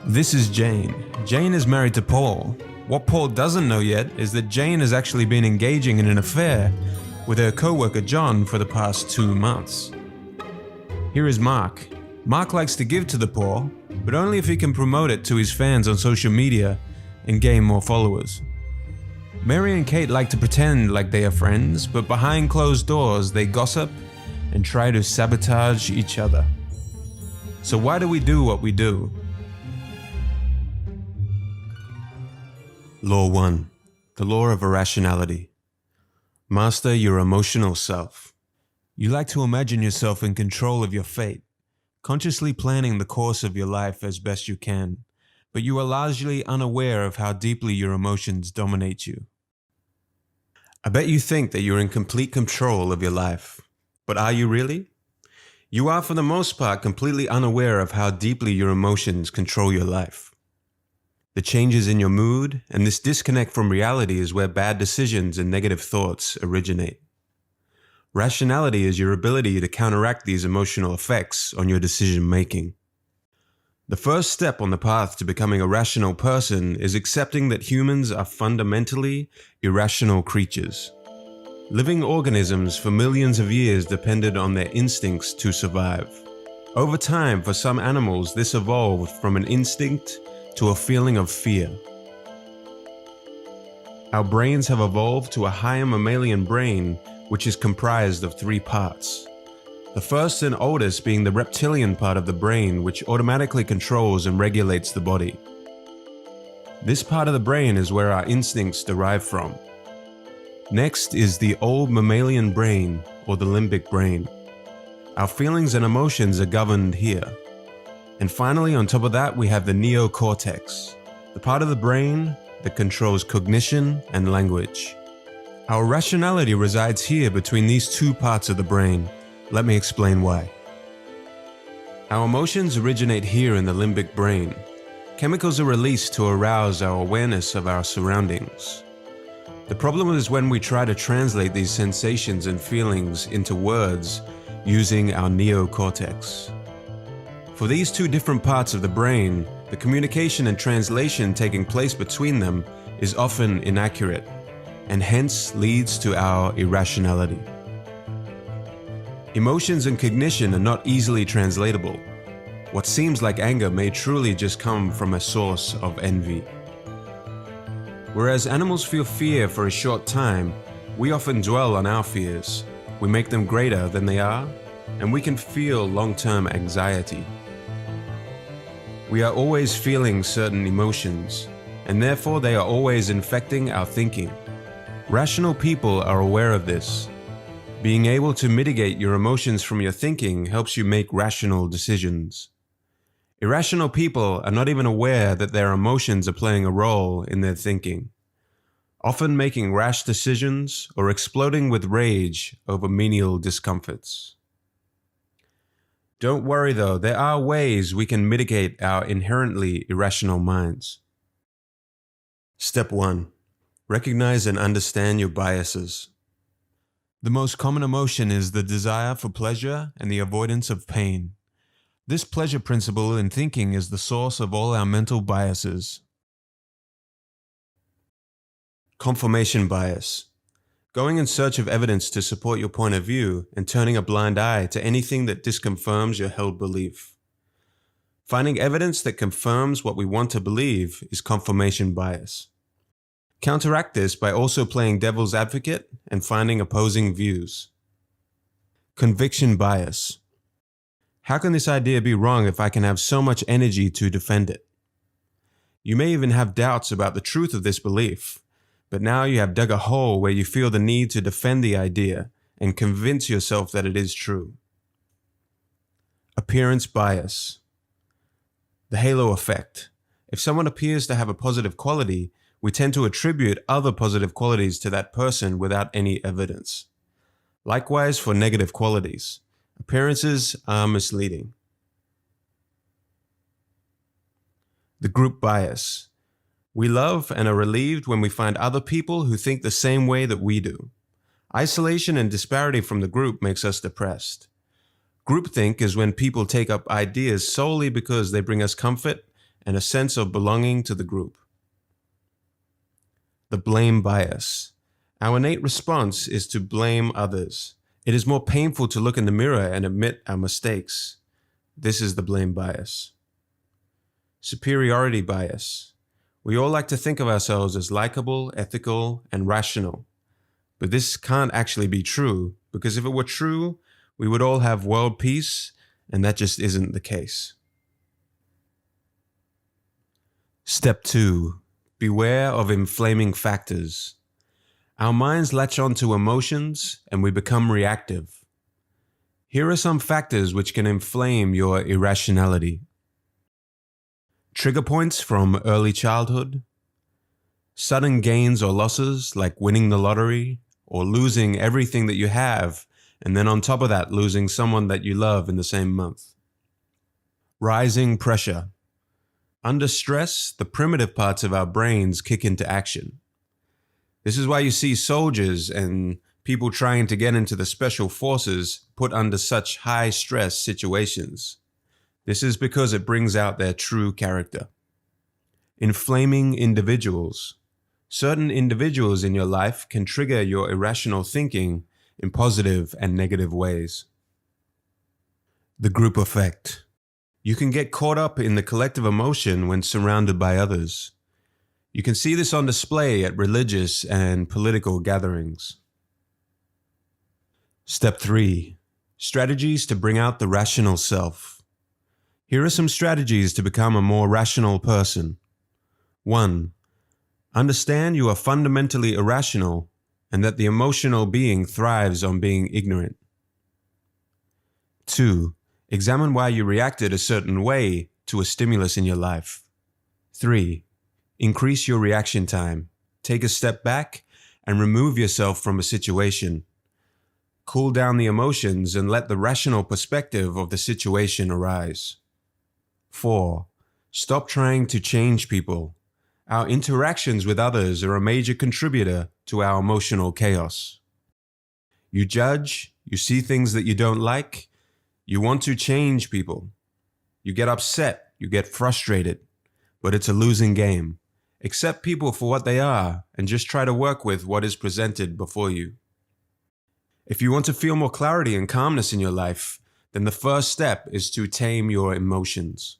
This is Jane. Jane is married to Paul. What Paul doesn't know yet is that Jane has actually been engaging in an affair with her co-worker John for the past 2 months. Here is Mark. Mark likes to give to the poor, but only if he can promote it to his fans on social media and gain more followers. Mary and Kate like to pretend like they are friends, but behind closed doors they gossip and try to sabotage each other. So why do we do what we do? Law 1. The law of irrationality. Master your emotional self. You like to imagine yourself in control of your fate, consciously planning the course of your life as best you can, but you are largely unaware of how deeply your emotions dominate you. I bet you think that you're in complete control of your life, but are you really? You are for the most part completely unaware of how deeply your emotions control your life. The changes in your mood and this disconnect from reality is where bad decisions and negative thoughts originate. Rationality is your ability to counteract these emotional effects on your decision making. The first step on the path to becoming a rational person is accepting that humans are fundamentally irrational creatures. Living organisms for millions of years depended on their instincts to survive. Over time, for some animals, this evolved from an instinct to a feeling of fear. Our brains have evolved to a higher mammalian brain, which is comprised of 3 parts. The first and oldest being the reptilian part of the brain, which automatically controls and regulates the body. This part of the brain is where our instincts derive from. Next is the old mammalian brain, or the limbic brain. Our feelings and emotions are governed here. And finally, on top of that, we have the neocortex, the part of the brain that controls cognition and language. Our rationality resides here between these 2 parts of the brain. Let me explain why. Our emotions originate here in the limbic brain. Chemicals are released to arouse our awareness of our surroundings. The problem is when we try to translate these sensations and feelings into words using our neocortex. For these 2 different parts of the brain, the communication and translation taking place between them is often inaccurate, and hence leads to our irrationality. Emotions and cognition are not easily translatable. What seems like anger may truly just come from a source of envy. Whereas animals feel fear for a short time, we often dwell on our fears. We make them greater than they are, and we can feel long-term anxiety. We are always feeling certain emotions, and therefore they are always infecting our thinking. Rational people are aware of this. Being able to mitigate your emotions from your thinking helps you make rational decisions. Irrational people are not even aware that their emotions are playing a role in their thinking, often making rash decisions or exploding with rage over menial discomforts. Don't worry though, there are ways we can mitigate our inherently irrational minds. Step 1. Recognize and understand your biases. The most common emotion is the desire for pleasure and the avoidance of pain. This pleasure principle in thinking is the source of all our mental biases. Confirmation bias. Going in search of evidence to support your point of view and turning a blind eye to anything that disconfirms your held belief. Finding evidence that confirms what we want to believe is confirmation bias. Counteract this by also playing devil's advocate and finding opposing views. Conviction bias. How can this idea be wrong if I can have so much energy to defend it? You may even have doubts about the truth of this belief, but now you have dug a hole where you feel the need to defend the idea and convince yourself that it is true. Appearance bias. The halo effect. If someone appears to have a positive quality, we tend to attribute other positive qualities to that person without any evidence. Likewise for negative qualities. Appearances are misleading. The group bias. We love and are relieved when we find other people who think the same way that we do. Isolation and disparity from the group makes us depressed. Groupthink is when people take up ideas solely because they bring us comfort and a sense of belonging to the group. The blame bias. Our innate response is to blame others. It is more painful to look in the mirror and admit our mistakes. This is the blame bias. Superiority bias. We all like to think of ourselves as likable, ethical, and rational. But this can't actually be true, because if it were true, we would all have world peace, and that just isn't the case. Step 2. Beware of inflaming factors. Our minds latch onto emotions and we become reactive. Here are some factors which can inflame your irrationality. Trigger points from early childhood, sudden gains or losses like winning the lottery or losing everything that you have, and then on top of that, losing someone that you love in the same month. Rising pressure. Under stress, the primitive parts of our brains kick into action. This is why you see soldiers and people trying to get into the special forces put under such high stress situations. This is because it brings out their true character. Inflaming individuals. Certain individuals in your life can trigger your irrational thinking in positive and negative ways. The group effect. You can get caught up in the collective emotion when surrounded by others. You can see this on display at religious and political gatherings. Step 3. Strategies to bring out the rational self. Here are some strategies to become a more rational person. 1. Understand you are fundamentally irrational and that the emotional being thrives on being ignorant. 2. Examine why you reacted a certain way to a stimulus in your life. 3. Increase your reaction time. Take a step back and remove yourself from a situation. Cool down the emotions and let the rational perspective of the situation arise. 4. Stop trying to change people. Our interactions with others are a major contributor to our emotional chaos. You judge, you see things that you don't like, you want to change people. You get upset, you get frustrated, but it's a losing game. Accept people for what they are and just try to work with what is presented before you. If you want to feel more clarity and calmness in your life, then the first step is to tame your emotions.